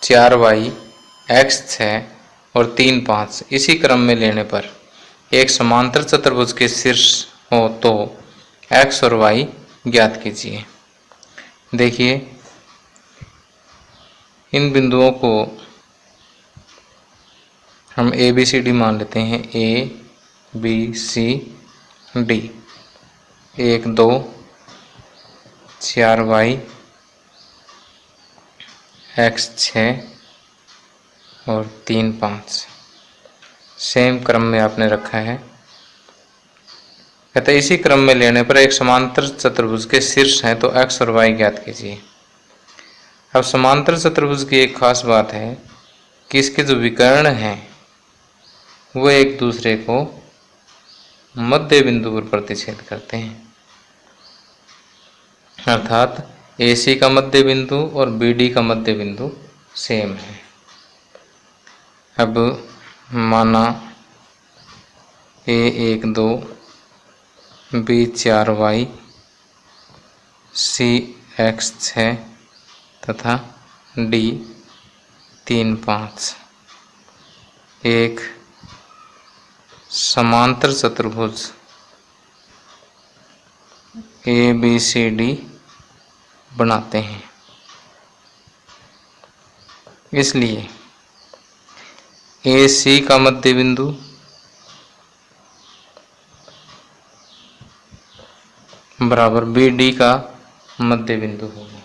4y x 6 और 3 5 इसी क्रम में लेने पर एक समांतर चतुर्भुज के शीर्ष हो तो x और y ज्ञात कीजिए। देखिए, इन बिंदुओं को हम ए बी सी डी मान लेते हैं। A B C D, 1 2 4y x 6 और 3 5 सेम क्रम में आपने रखा है। कहते इसी क्रम में लेने पर एक समांतर चतुर्भुज के शीर्ष हैं तो x और y ज्ञात कीजिए। अब समांतर चतुर्भुज की एक खास बात है कि इसके जो विकर्ण हैं वो एक दूसरे को मध्य बिंदु पर प्रतिच्छेद करते हैं, अर्थात AC का मध्य बिंदु और BD का मध्य बिंदु सेम है। अब माना A 1 2 B 4y C x 6 तथा D 3 5 एक समांतर चतुर्भुज ABCD बनाते हैं। इसलिए AC का मध्य बिंदु बराबर BD का मध्य बिंदु होगा।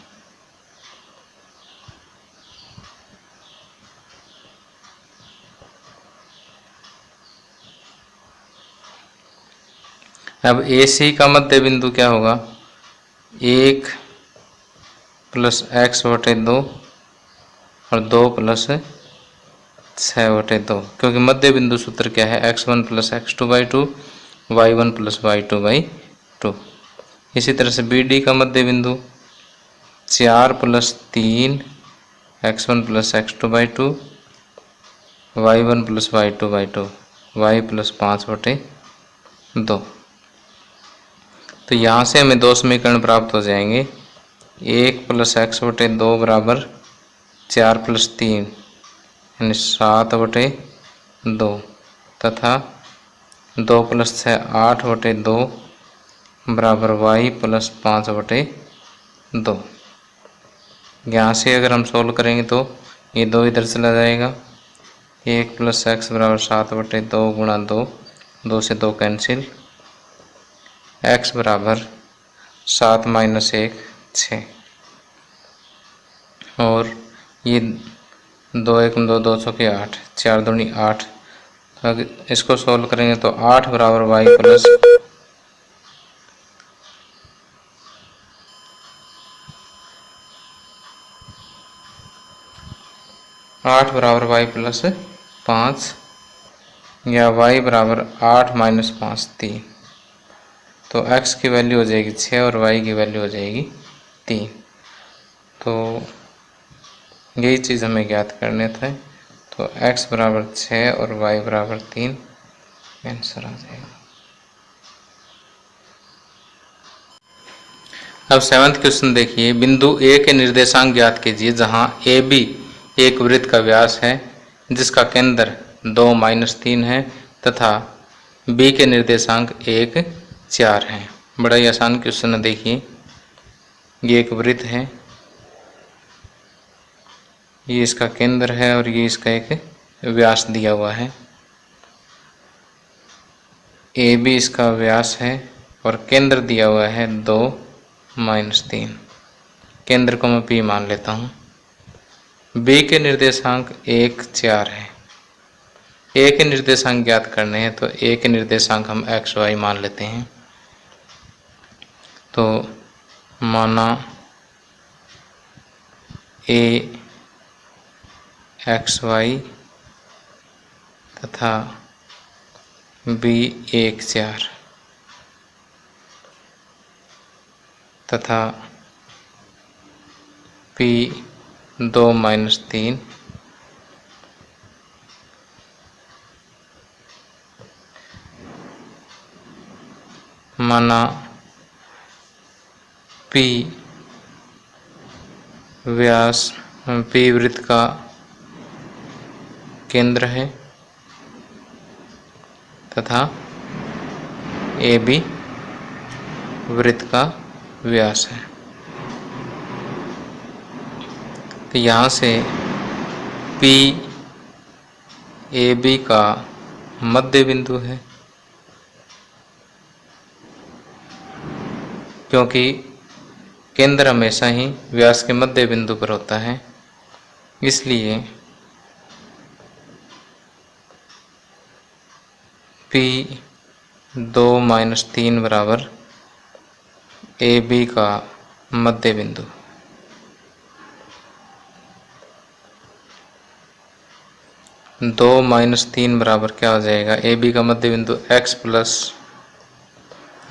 अब AC का मध्य बिंदु क्या होगा? 1 प्लस x बटे 2 और 2 प्लस 6 बटे 2, क्योंकि मध्य बिंदु सूत्र क्या है? x1 plus x2 by 2 y1 plus y2 by 2। इसी तरह से BD का मध्य बिंदु 4 plus 3 x1 plus x2 by 2 y1 plus y2 by 2 y plus 5 बटे 2। तो यहाँ से हमें दो समीकरण प्राप्त हो जाएंगे। 1 प्लस एक्स बटे 2 बराबर 4 प्लस 3 यानी 7 बटे 2 तथा 2 प्लस 6 8 बटे 2 बराबर y प्लस 5 बटे 2। यहाँ से अगर हम सोल्व करेंगे तो ये 2 इधर चला जाएगा। 1 प्लस एक्स बराबर 7 बटे 2 गुणा 2, 2 से 2 कैंसिल, x बराबर 7 माइनस 1 6 और ये 2 1 2 2 सौ के 8, 4 दूनी 8। तो अगर इसको सोल्व करेंगे तो 8 बराबर y प्लस 8 बराबर y प्लस 5 या y बराबर 8 माइनस 5 3। तो x की वैल्यू हो जाएगी 6 और y की वैल्यू हो जाएगी 3। तो यही चीज़ हमें ज्ञात करने थे। तो x बराबर 6 और y बराबर 3 आंसर आ जाएगा। अब 7वां क्वेश्चन देखिए, बिंदु A के निर्देशांक ज्ञात कीजिए जहां AB एक वृत्त का व्यास है जिसका केंद्र 2 माइनस 3 है तथा B के निर्देशांक 1 4 है। बड़ा ही आसान क्वेश्चन है। देखिए, ये एक वृत्त है, ये इसका केंद्र है और ये इसका एक व्यास दिया हुआ है। AB इसका व्यास है और केंद्र दिया हुआ है 2 माइनस 3। केंद्र को मैं P मान लेता हूँ। B के निर्देशांक 1 4 है। A के निर्देशांक ज्ञात करने हैं तो A के निर्देशांक हम x y मान लेते हैं। तो माना A x y तथा B 1 4 तथा P 2 माइनस 3 माना P व्यास P वृत्त का केंद्र है तथा AB वृत्त का व्यास है। तो यहाँ से P AB का मध्य बिंदु है, क्योंकि केंद्र हमेशा ही व्यास के मध्य बिंदु पर होता है, इसलिए P2 - 3 बराबर AB का मध्य बिंदु। दो माइनस 3 बराबर क्या हो जाएगा? AB का मध्य बिंदु x प्लस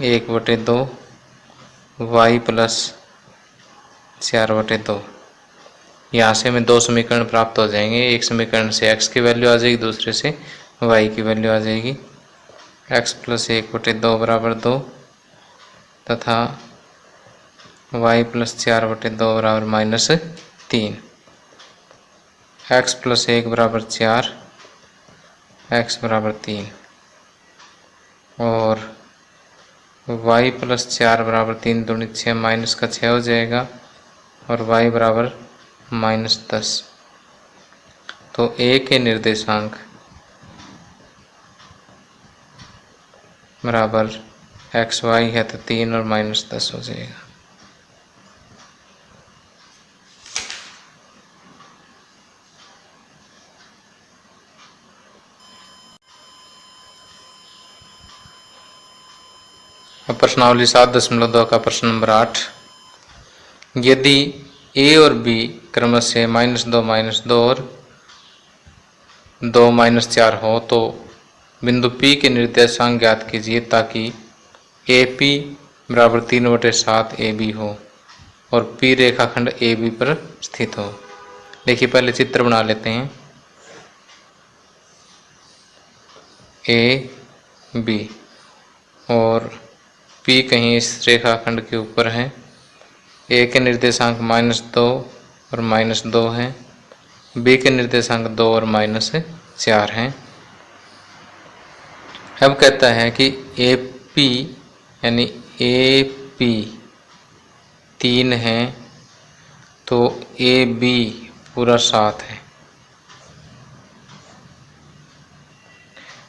1/2 y प्लस 4/2। यहाँ से हमें दो समीकरण प्राप्त हो जाएंगे। एक समीकरण से x की वैल्यू आ जाएगी, दूसरे से y की वैल्यू आ जाएगी। x प्लस 1/2 बराबर 2 तथा y प्लस 4/2 बराबर -3। x प्लस 1 बराबर 4, x बराबर 3 और y प्लस 4 बराबर 3 दूनी 6 माइनस का 6 हो जाएगा और y बराबर -10। तो a के निर्देशांक बराबर एक्स वाई है तो 3 और -10 हो जाएगा। अब प्रश्नावली 7.2 का प्रश्न नंबर 8। यदि a और b क्रमशः -2 -2 और 2 -4 हो तो बिंदु P के निर्देशांक ज्ञात कीजिए ताकि AP बराबर 3/7 AB हो और P रेखाखंड AB पर स्थित हो। देखिए पहले चित्र बना लेते हैं। AB और P कहीं इस रेखाखंड के ऊपर है। A के निर्देशांक -2 और -2 हैं। B के निर्देशांक 2 और -4 हैं। अब कहता है कि AP यानी AP 3 है तो AB पूरा 7 है।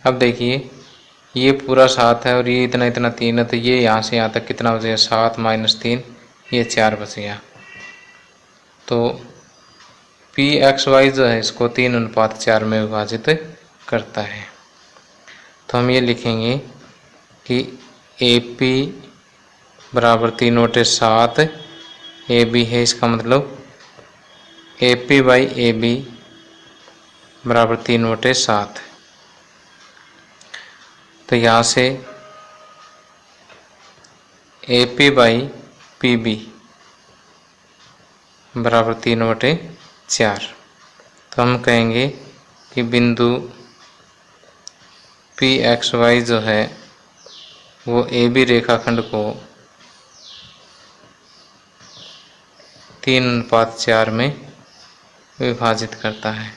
अब देखिए ये पूरा 7 है और ये इतना 3 है, तो ये यहाँ से यहाँ तक कितना बचेगा? 7 - 3 ये 4 बच गया। तो PXY जो है इसको 3:4 में विभाजित करता है। तो हम ये लिखेंगे कि AP बराबर 3/7 AB है। इसका मतलब AP/AB बराबर 3/7। तो यहाँ से AP/PB बराबर 3/4। तो हम कहेंगे कि बिंदु PXY जो है वो AB रेखाखंड को 3:4 में विभाजित करता है।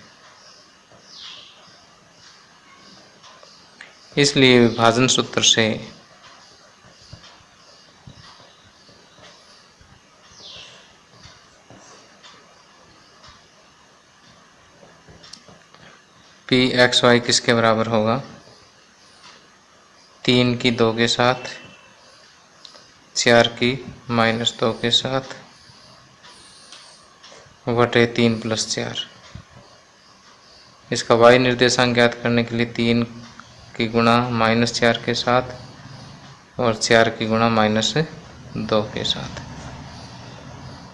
इसलिए विभाजन सूत्र से PXY किसके बराबर होगा? 3 की 2 के साथ, 4 की -2 के साथ बटे 3 + 4। इसका y निर्देशांक ज्ञात करने के लिए 3 की गुणा -4 के साथ और 4 की गुणा -2 के साथ,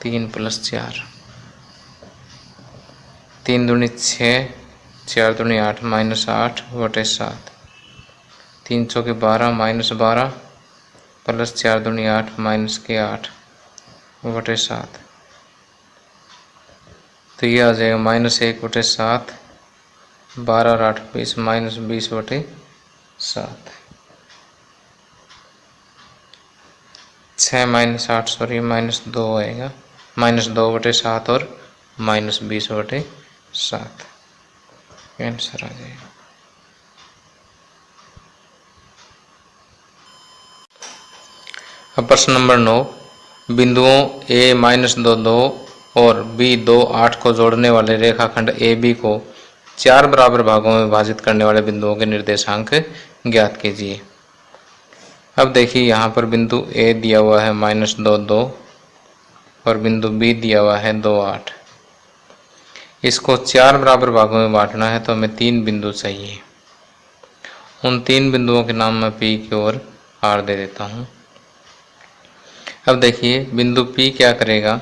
3 + 4। 3 दूनी 6, 4 दूनी 8, -8 बटे 7। 3 चौके 12, -12 प्लस 4 दूनी 8, -8 बटे 7। तो ये आ जाएगा -1/7, 12 और 8 20, -20 बटे 7। 6 - 8 सॉरी -2 आएगा, -2 बटे 7 और -20 बटे 7। आंसर आ जाएगा। अब प्रश्न नंबर 9, बिंदुओं a -2 और b 2 8 को जोड़ने वाले रेखाखंड ए बी को 4 बराबर भागों में विभाजित करने वाले बिंदुओं के निर्देशांक ज्ञात कीजिए। अब देखिए यहाँ पर बिंदु a दिया हुआ है -2 2 और बिंदु b दिया हुआ है 2 8। इसको 4 बराबर भागों में बांटना है तो हमें 3 बिंदु चाहिए। उन 3 बिंदुओं के नाम मैं P, Q और R दे देता हूँ। अब देखिए बिंदु P क्या करेगा,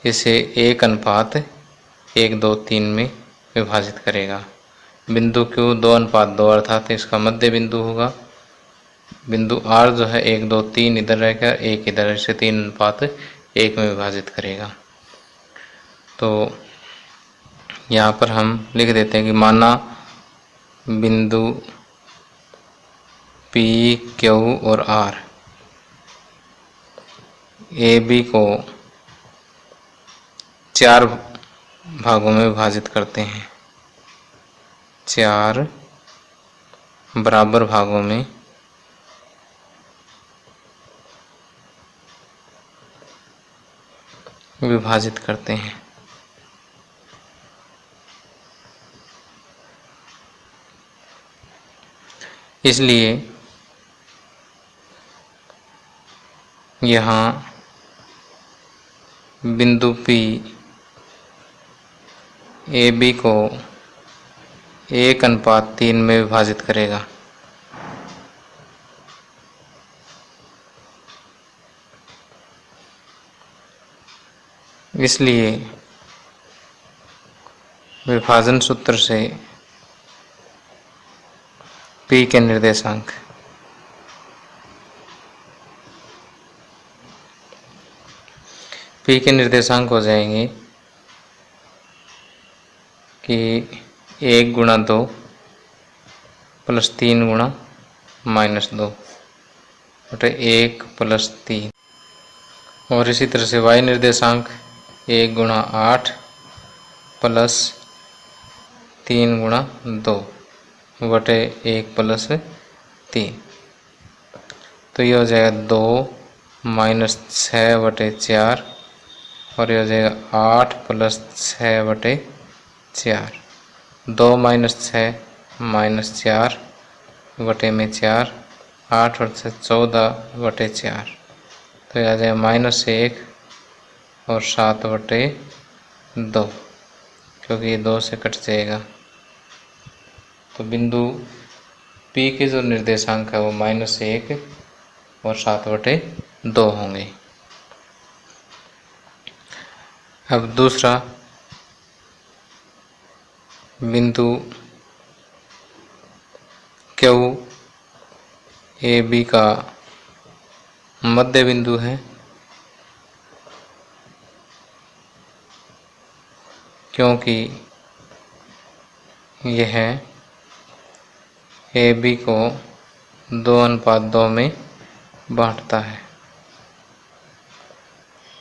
इसे 1:1:2:3 में विभाजित करेगा। बिंदु Q 2:2 अर्थात इसका मध्य बिंदु होगा। बिंदु R जो है 1 2 3 इधर रहेगा, 1 इधर, इसे 3:1 में विभाजित करेगा। तो यहाँ पर हम लिख देते हैं कि माना बिंदु P, Q और R ए बी को 4 भागों में विभाजित करते हैं, 4 बराबर भागों में विभाजित करते हैं। इसलिए यहाँ बिंदु P ए बी को 1:3 में विभाजित करेगा। इसलिए विभाजन सूत्र से P के निर्देशांक P के निर्देशांक हो जाएंगे कि 1 × 2 + 3 × -2 बटे 1 + 3। और इसी तरह से y निर्देशांक 1 × 8 + 3 × 2 बटे 1 + 3। तो ये हो जाएगा 2 - 6 बटे 4 और ये हो जाएगा 8 + 6 बटे 4। 2 - 6 - 4 बटे में 4, 8 और 6 14 बटे 4। तो यह आ जाएगा -1 और 7 बटे 2, क्योंकि ये 2 से कट जाएगा। तो बिंदु P के जो निर्देशांक है वो -1 और 7 बटे 2 होंगे। अब दूसरा बिंदु Q ए बी का मध्य बिंदु है, क्योंकि यह ए बी को 2:2 में बांटता है।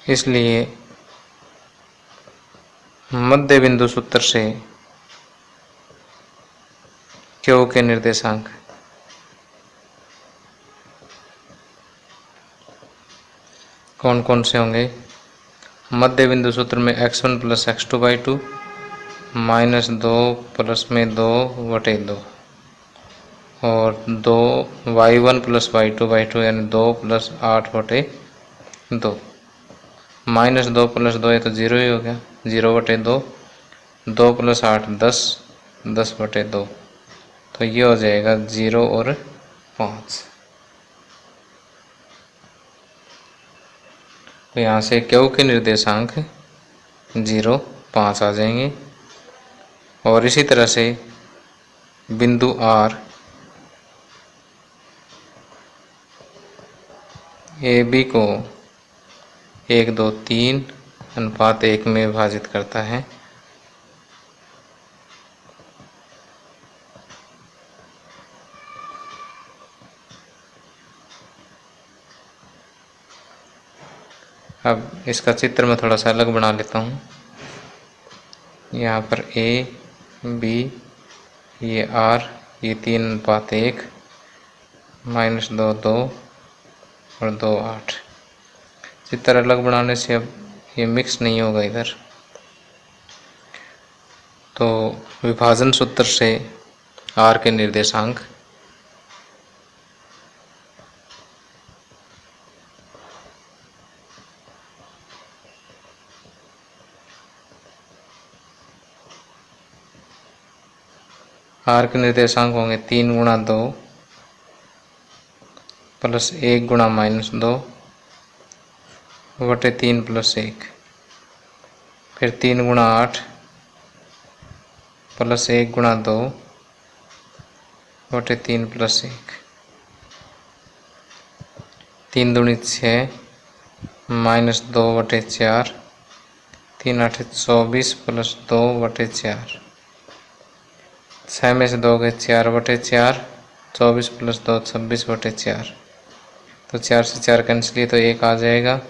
इसलिए मध्य बिंदु सूत्र से Q के निर्देशांक कौन कौन से होंगे। मध्य बिंदु सूत्र में x1 + x2/2 -2 प्लस में 2 बटे 2 और 2 y1 + y2/2 यानी 2 + 8 बटे 2। -2 + 2 ये तो 0 ही हो गया, 0 बटे 2, 2 + 8 10, 10 बटे 2। तो ये हो जाएगा 0 और 5। तो यहाँ से Q के निर्देशांक 0 5 आ जाएंगे। और इसी तरह से बिंदु R ए बी को 1 2 3 अनुपात 1 में विभाजित करता है। अब इसका चित्र मैं थोड़ा सा अलग बना लेता हूँ। यहाँ पर A, B ये आर, ये 3:1, -2 2 और 2 8। चित्र अलग बनाने से अब ये मिक्स नहीं होगा इधर। तो विभाजन सूत्र से आर के निर्देशांक होंगे 3 गुणा 2 प्लस 1 गुणा -2 बटे 3 प्लस 1, फिर 3 गुणा 8 प्लस 1 गुणा 2 बटे 3 प्लस 1, 3 दूनी 6 -2 बटे 4, 3 8 24 प्लस 2 बटे 4, 6 में से 2 गए 4 बटे 4, 24 प्लस 2 26 बटे 4। तो 4 से 4 कैंसिल, तो 1 आ जाएगा,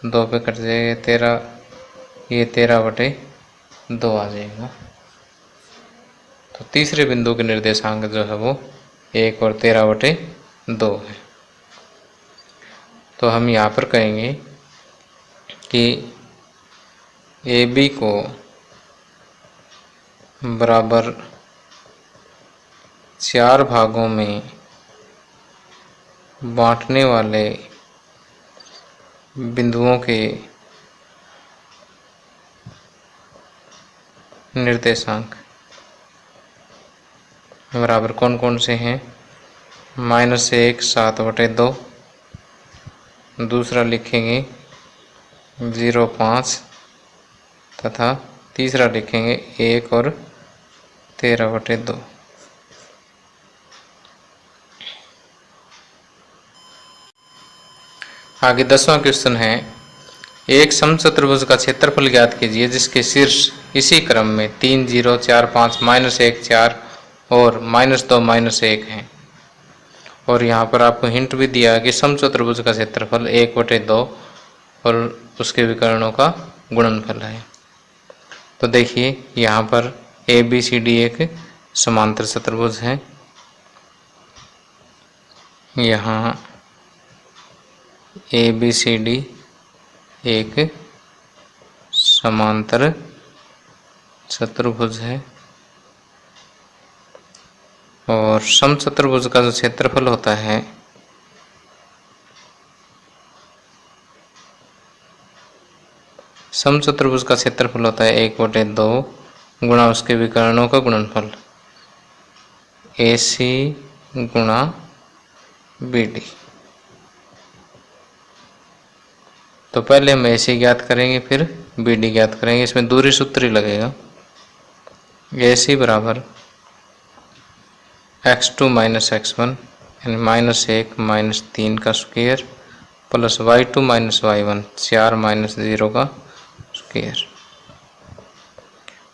2 पे कट जाएगा 13, ये 13 बटे 2 आ जाएगा। तो तीसरे बिंदु के निर्देशांक जो है वो 1 और 13 बटे 2 है। तो हम यहाँ पर कहेंगे कि ए बी को बराबर 4 भागों में बांटने वाले बिंदुओं के निर्देशांक बराबर कौन कौन से हैं? -1 7 बटे 2, दूसरा लिखेंगे 0 5 तथा तीसरा लिखेंगे 1 और 13 बटे 2। आगे 10वां क्वेश्चन है, एक समचतुर्भुज का क्षेत्रफल ज्ञात कीजिए जिसके शीर्ष इसी क्रम में 3 0 4 5 -1 4 और -2 -1 हैं। और यहाँ पर आपको हिंट भी दिया है कि समचतुर्भुज का क्षेत्रफल 1/2 और उसके विकर्णों का गुणनफल है। तो देखिए यहाँ पर ए बी सी डी एक समांतर चतुर्भुज है, यहाँ ए बी सी डी एक समांतर चतुर्भुज है और समचतुर्भुज का जो क्षेत्रफल होता है समचतुर्भुज का क्षेत्रफल होता है 1/2 गुणा उसके विकर्णों का गुणनफल ए सी गुणा बी डी। तो पहले हम ए सी ज्ञात करेंगे फिर बी डी ज्ञात करेंगे, इसमें दूरी सूत्र ही लगेगा। ए सी बराबर x2 - x1 यानी -1 -3 का स्क्वायर प्लस y2 - y1 4 -0 का स्क्वायर,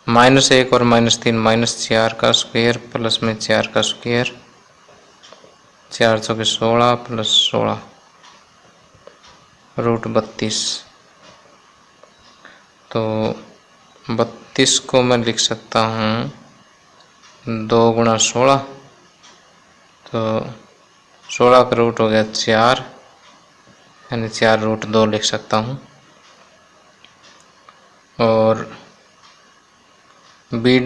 -1 और -3 -4 का स्क्वायर प्लस में 4 का स्क्वायर, 4 × 16 प्लस 16 √32। तो 32 को मैं लिख सकता हूँ 2 × 16, तो 16 का रूट हो गया 4 यानी 4√2 लिख सकता हूँ। और बी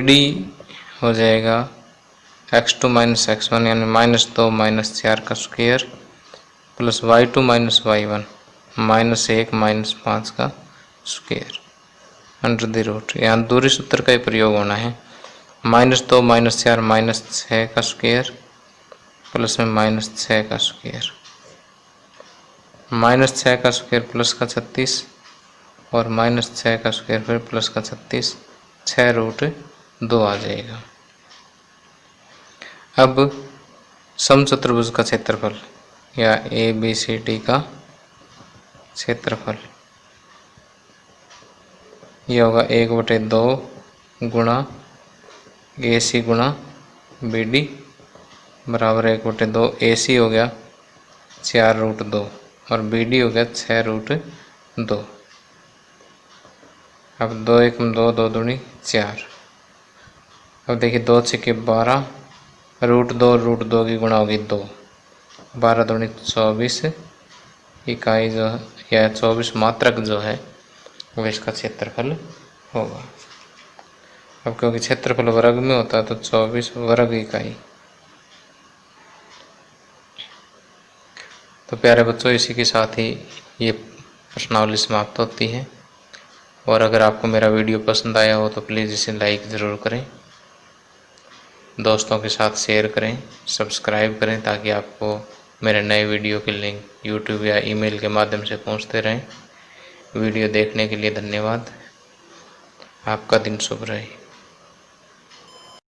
डी हो जाएगा x2 - x1 यानी -2 -4 का स्क्वायर प्लस y2 - y1 -1 -5 का स्क्वायर अंडर द रूट। यहाँ दूरी सूत्र का ही प्रयोग होना है, -2 -4 -6 का स्क्वायर प्लस में -6 का स्क्वायर, -6 का स्क्वायर प्लस का 36 और -6 का स्क्वायर फिर प्लस का 36, 6√2 आ जाएगा। अब समचतुर्भुज का क्षेत्रफल या ए बी सी डी का क्षेत्रफल यह होगा 1/2 गुणा ए सी गुणा बी डी बराबर 1/2। ए सी हो गया 4√2 और बी डी हो गया 6√2। अब 2 एकम 2, 2 दूनी 4। अब देखिए 2 छक्के 12, √2 की गुणा होगी 2, 12 दूनी 24 इकाई जो है, या 24 मात्रक जो है वो इसका क्षेत्रफल होगा। अब क्योंकि क्षेत्रफल वर्ग में होता है तो 24 वर्ग इकाई। तो प्यारे बच्चों, इसी के साथ ही ये प्रश्नावली समाप्त होती है। और अगर आपको मेरा वीडियो पसंद आया हो तो प्लीज़ इसे लाइक ज़रूर करें, दोस्तों के साथ शेयर करें, सब्सक्राइब करें ताकि आपको मेरे नए वीडियो के लिंक यूट्यूब या ईमेल के माध्यम से पहुंचते रहें। वीडियो देखने के लिए धन्यवाद। आपका दिन शुभ रहे।